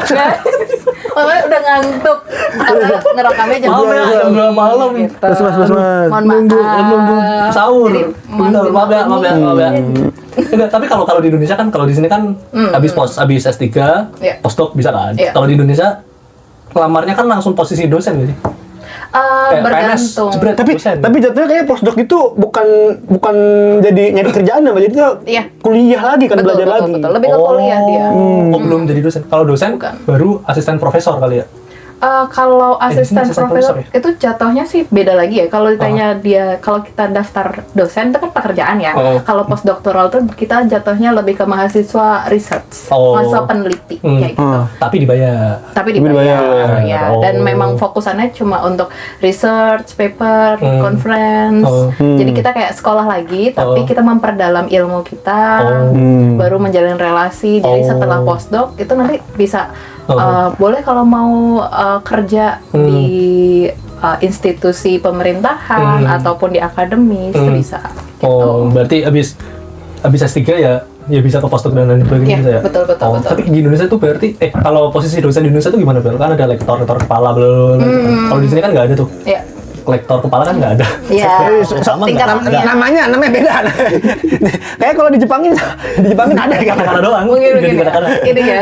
[SPEAKER 3] Makanya udah ngantuk. Karena ngerekamnya jam
[SPEAKER 2] Malam ya,
[SPEAKER 3] 2
[SPEAKER 2] jam 2 malam.
[SPEAKER 3] gitu.
[SPEAKER 1] Mas.
[SPEAKER 3] Mohon maaf.
[SPEAKER 2] Nunggu sahur.
[SPEAKER 3] Jadi,
[SPEAKER 2] Benar, maaf ya. Enggak, tapi kalau di Indonesia kan, kalau di sini kan habis S3,
[SPEAKER 3] Iya.
[SPEAKER 2] postdoc bisa kan.
[SPEAKER 3] Iya.
[SPEAKER 2] Kalau di Indonesia lamarnya kan langsung posisi dosen gitu sih. Kayak PNS,
[SPEAKER 3] Bergantung.
[SPEAKER 2] jebret. Dosen.
[SPEAKER 1] Tapi jatuhnya kayak postdoc itu bukan jadi nyari kerjaan apa, jadi itu
[SPEAKER 3] Iya.
[SPEAKER 1] kuliah lagi kan, belajar lagi.
[SPEAKER 3] Betul. Lebih ke kuliah dia.
[SPEAKER 2] Oh, belum jadi dosen. Kalau dosen
[SPEAKER 3] Bukan.
[SPEAKER 2] baru asisten profesor kali ya.
[SPEAKER 3] Kalau
[SPEAKER 2] di sini
[SPEAKER 3] asisten
[SPEAKER 2] asisten
[SPEAKER 3] profesor
[SPEAKER 2] profesor
[SPEAKER 3] itu jatuhnya sih beda lagi ya. Kalau ditanya dia, kalau kita daftar dosen itu kan pekerjaan ya. Kalau postdoktoral tuh kita jatuhnya lebih ke mahasiswa research, mahasiswa peneliti kayak gitu.
[SPEAKER 2] Tapi dibayar.
[SPEAKER 3] Tapi dibayar ya.
[SPEAKER 2] Oh.
[SPEAKER 3] Dan memang fokusannya cuma untuk research, paper, conference. Jadi kita kayak sekolah lagi, tapi kita memperdalam ilmu kita, baru menjalin relasi. Jadi setelah postdoc itu nanti bisa boleh kalau mau kerja di institusi pemerintahan ataupun di akademis itu bisa. Gitu.
[SPEAKER 2] Oh, berarti abis S3 ya bisa ke postdoc dan lain sebagainya
[SPEAKER 3] Iya,
[SPEAKER 2] bisa ya?
[SPEAKER 3] betul.
[SPEAKER 2] Tapi di Indonesia tuh berarti, kalau posisi dosen di Indonesia tuh gimana, Bel? Kan ada lektor kepala, belum. Kalau di sini kan nggak ada tuh.
[SPEAKER 3] Iya.
[SPEAKER 2] Lektor kepala kan nggak ada.
[SPEAKER 3] Iya.
[SPEAKER 2] Sama
[SPEAKER 3] Tingkat
[SPEAKER 2] nggak ada.
[SPEAKER 1] Namanya beda. Kayak kalau di Jepangin ada
[SPEAKER 2] Kata-kata doang.
[SPEAKER 3] Mungkin
[SPEAKER 2] Jadi kata-kata.
[SPEAKER 3] ini ya,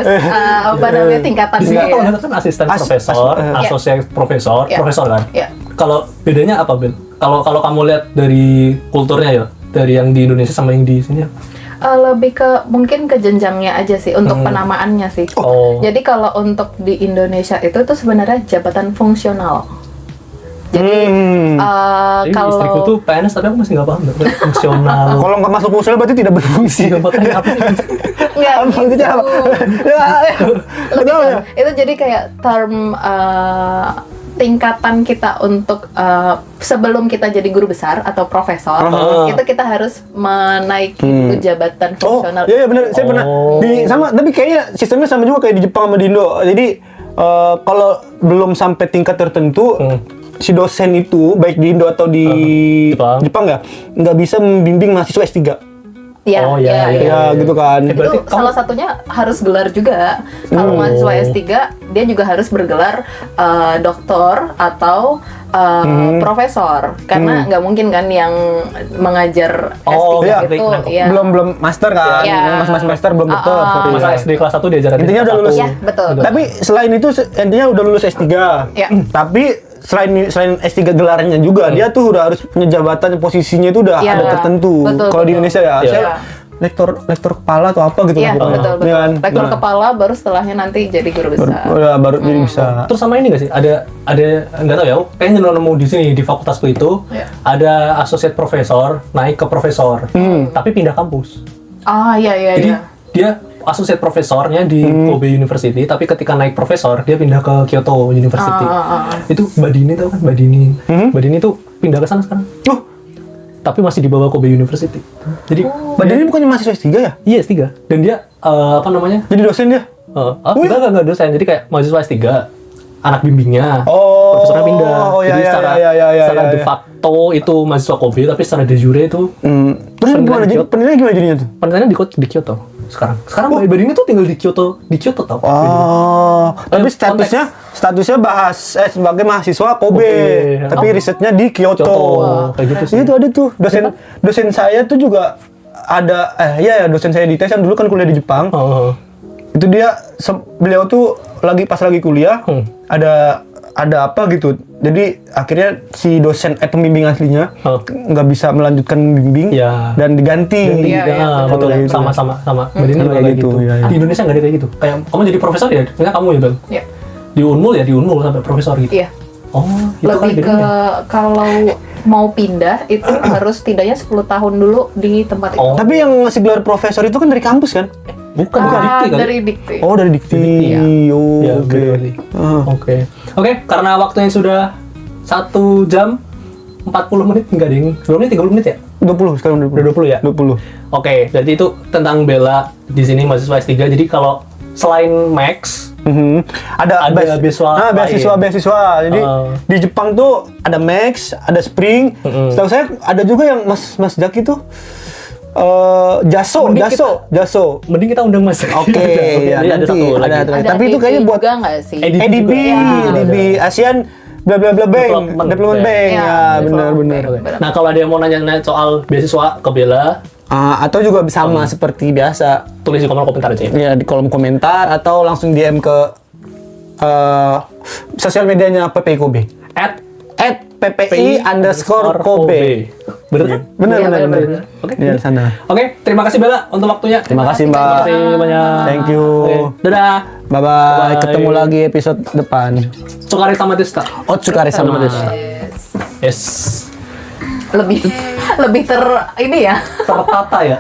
[SPEAKER 3] apa namanya tingkatan
[SPEAKER 2] Di sini
[SPEAKER 3] ya.
[SPEAKER 2] kalau nggak salah kan asisten profesor, asosiat profesor,
[SPEAKER 3] Iya.
[SPEAKER 2] profesor kan.
[SPEAKER 3] Iya.
[SPEAKER 2] Kalau bedanya apa, Ben? Kalau kamu lihat dari kulturnya ya, dari yang di Indonesia sama yang di sini ya?
[SPEAKER 3] Lebih ke mungkin ke jenjangnya aja sih untuk penamaannya sih.
[SPEAKER 2] Oh.
[SPEAKER 3] Jadi kalau untuk di Indonesia itu tuh sebenarnya jabatan fungsional. Jadi
[SPEAKER 2] Jadi istriku
[SPEAKER 3] kalau
[SPEAKER 2] tuh PNS tapi aku masih nggak paham tuh, fungsional.
[SPEAKER 1] Kalau nggak masuk fungsional berarti tidak berfungsi.
[SPEAKER 2] Makanya apa sih?
[SPEAKER 3] nggak
[SPEAKER 1] Maksudnya apa?
[SPEAKER 3] lebih ke- itu jadi kayak term tingkatan kita untuk sebelum kita jadi guru besar atau profesor itu kita harus menaiki dulu jabatan
[SPEAKER 1] Oh,
[SPEAKER 3] fungsional.
[SPEAKER 1] iya benar. Saya pernah tapi kayaknya sistemnya sama juga kayak di Jepang sama di Indo. Jadi kalau belum sampai tingkat tertentu, si dosen itu baik di Indo atau di Jepang nggak bisa membimbing mahasiswa S3.
[SPEAKER 3] Iya,
[SPEAKER 2] Oh, iya,
[SPEAKER 3] iya.
[SPEAKER 1] Ya gitu kan.
[SPEAKER 3] Itu
[SPEAKER 2] Berarti
[SPEAKER 3] salah satunya harus gelar juga. Kalau mahasiswa S3 dia juga harus bergelar doktor atau profesor, karena nggak mungkin kan yang mengajar S3
[SPEAKER 1] iya.
[SPEAKER 3] itu ya.
[SPEAKER 1] Belum master kan.
[SPEAKER 3] Iya.
[SPEAKER 1] Masih master belum dokter. Sorry.
[SPEAKER 2] Masa SD kelas 1 diajarin
[SPEAKER 1] Intinya udah lulus.
[SPEAKER 3] Iya, betul.
[SPEAKER 1] Tapi selain itu intinya udah lulus S3.
[SPEAKER 3] Iya.
[SPEAKER 1] Tapi selain S3 gelarnya juga, dia tuh udah harus punya jabatan, posisinya itu udah
[SPEAKER 3] Iya.
[SPEAKER 1] ada tertentu.
[SPEAKER 3] Betul,
[SPEAKER 1] Kalau di
[SPEAKER 3] betul.
[SPEAKER 1] Indonesia ya,
[SPEAKER 2] Iya.
[SPEAKER 1] saya lektor kepala atau apa gitu
[SPEAKER 3] Iya,
[SPEAKER 1] lah pokoknya.
[SPEAKER 3] betul.
[SPEAKER 1] Iya kan?
[SPEAKER 3] Lektor
[SPEAKER 1] Nah,
[SPEAKER 3] kepala baru setelahnya nanti jadi guru besar.
[SPEAKER 1] baru jadi bisa.
[SPEAKER 2] Terus sama ini nggak sih? Ada nggak tahu ya. Kayaknya nemu di sini di fakultasku itu
[SPEAKER 3] Iya.
[SPEAKER 2] ada asosiat profesor naik ke profesor, tapi pindah kampus.
[SPEAKER 3] Iya.
[SPEAKER 2] Jadi dia asosiat profesornya di Kobe University, tapi ketika naik profesor dia pindah ke Kyoto University. Itu Mbak Dini tau kan? Mbak Dini. Mbak Dini tuh pindah ke sana sekarang. Tapi masih di bawah Kobe University. Jadi
[SPEAKER 1] Mbak Dini bukannya mahasiswa S3 ya?
[SPEAKER 2] iya S3. Dan dia apa namanya?
[SPEAKER 1] Jadi dosen dia?
[SPEAKER 2] Enggak dosen. Jadi kayak mahasiswa S3, anak bimbingnya.
[SPEAKER 1] Oh.
[SPEAKER 2] Profesornya pindah.
[SPEAKER 1] Oh, iya,
[SPEAKER 2] Jadi
[SPEAKER 1] iya,
[SPEAKER 2] secara
[SPEAKER 1] iya, iya,
[SPEAKER 2] secara
[SPEAKER 1] iya,
[SPEAKER 2] de
[SPEAKER 1] iya.
[SPEAKER 2] facto itu mahasiswa Kobe, tapi secara de jure itu
[SPEAKER 1] Terus gimana jadi?
[SPEAKER 2] Kyoto.
[SPEAKER 1] Penilaian gimana jadinya tuh?
[SPEAKER 2] penelitiannya di Kyoto sekarang. Sekarang Mbak Dini tuh tinggal di Kyoto tau.
[SPEAKER 1] Oh, tapi
[SPEAKER 2] konteks.
[SPEAKER 1] statusnya sebagai mahasiswa Kobe,
[SPEAKER 2] Kobe.
[SPEAKER 1] tapi risetnya di Kyoto.
[SPEAKER 2] Kyoto. Kayak gitu sih.
[SPEAKER 1] Itu ada tuh dosen saya tuh juga ada dosen saya di TES yang dulu kan kuliah di Jepang. Itu dia beliau tuh pas lagi kuliah ada apa gitu. Jadi akhirnya si dosen pembimbing aslinya nggak bisa melanjutkan membimbing
[SPEAKER 2] Iya.
[SPEAKER 1] dan diganti.
[SPEAKER 3] Iya,
[SPEAKER 2] betul.
[SPEAKER 1] Kayak gitu.
[SPEAKER 2] Sama. Mbak Dini juga
[SPEAKER 1] Kayak
[SPEAKER 2] kayak
[SPEAKER 1] gitu,
[SPEAKER 2] gitu.
[SPEAKER 1] iya, iya.
[SPEAKER 2] Di Indonesia nggak ada kayak gitu. Kayak kamu jadi profesor ya, misalnya kamu ya Bang.
[SPEAKER 3] Iya.
[SPEAKER 2] Di Unmul sampai profesor gitu.
[SPEAKER 3] Iya.
[SPEAKER 2] Oh, itu
[SPEAKER 3] Lebih ke
[SPEAKER 2] bedanya.
[SPEAKER 3] kalau mau pindah itu harus setidaknya 10 tahun dulu di tempat itu.
[SPEAKER 2] Oh.
[SPEAKER 1] Tapi yang ngasih gelar profesor itu kan dari kampus kan?
[SPEAKER 2] Bukan
[SPEAKER 3] Ah,
[SPEAKER 2] dikti kan?
[SPEAKER 3] dari dikti.
[SPEAKER 1] Oh, dari Dikti.
[SPEAKER 3] Iya.
[SPEAKER 1] Oh,
[SPEAKER 2] Ya,
[SPEAKER 1] oke.
[SPEAKER 2] beda berarti. Oke. Oke, karena waktunya sudah 1 jam 40 menit enggak ding. 20 menit 30 menit ya?
[SPEAKER 1] 20 sekarang udah
[SPEAKER 2] Udah 20 ya?
[SPEAKER 1] 20.
[SPEAKER 2] Oke, jadi itu tentang Bella di sini mahasiswa S3. Jadi kalau selain Max,
[SPEAKER 1] Ada
[SPEAKER 2] beasiswa
[SPEAKER 1] beasiswa. Jadi di Jepang tuh ada Max, ada Spring. Setahu saya ada juga yang Mas Jaki tuh Jaso.
[SPEAKER 2] mending kita undang Mas.
[SPEAKER 1] Oke, ya,
[SPEAKER 2] Jadi ada
[SPEAKER 1] nanti
[SPEAKER 2] satu lagi.
[SPEAKER 1] ada. Tapi itu kayaknya buat
[SPEAKER 3] juga nggak sih?
[SPEAKER 2] Edit.
[SPEAKER 1] EDB ASEAN bla bla bla bank,
[SPEAKER 2] Development
[SPEAKER 1] development bank.
[SPEAKER 3] Ya,
[SPEAKER 1] Ya, benar.
[SPEAKER 3] development.
[SPEAKER 2] Nah, kalau ada yang mau nanya soal beasiswa ke Bella,
[SPEAKER 1] Atau juga sama seperti biasa
[SPEAKER 2] tulis di kolom komentar aja ya.
[SPEAKER 1] ya di kolom komentar atau langsung DM ke sosial medianya PPI Kobe.
[SPEAKER 2] At
[SPEAKER 1] @PPI_Kobe.
[SPEAKER 2] Bener kan?
[SPEAKER 1] Benar.
[SPEAKER 2] Oke.
[SPEAKER 1] Ya, di sana.
[SPEAKER 2] Oke, terima kasih Bella untuk waktunya.
[SPEAKER 1] Terima kasih, Mbak.
[SPEAKER 2] Terima kasih banyak.
[SPEAKER 1] Thank you.
[SPEAKER 2] Oke, dadah.
[SPEAKER 1] Bye bye.
[SPEAKER 2] Bye.
[SPEAKER 1] Ketemu lagi episode depan.
[SPEAKER 2] Tsukare sama Desta.
[SPEAKER 1] Otsukare sama.
[SPEAKER 2] Yes.
[SPEAKER 3] Lebih ter ini ya.
[SPEAKER 2] Tertata ya.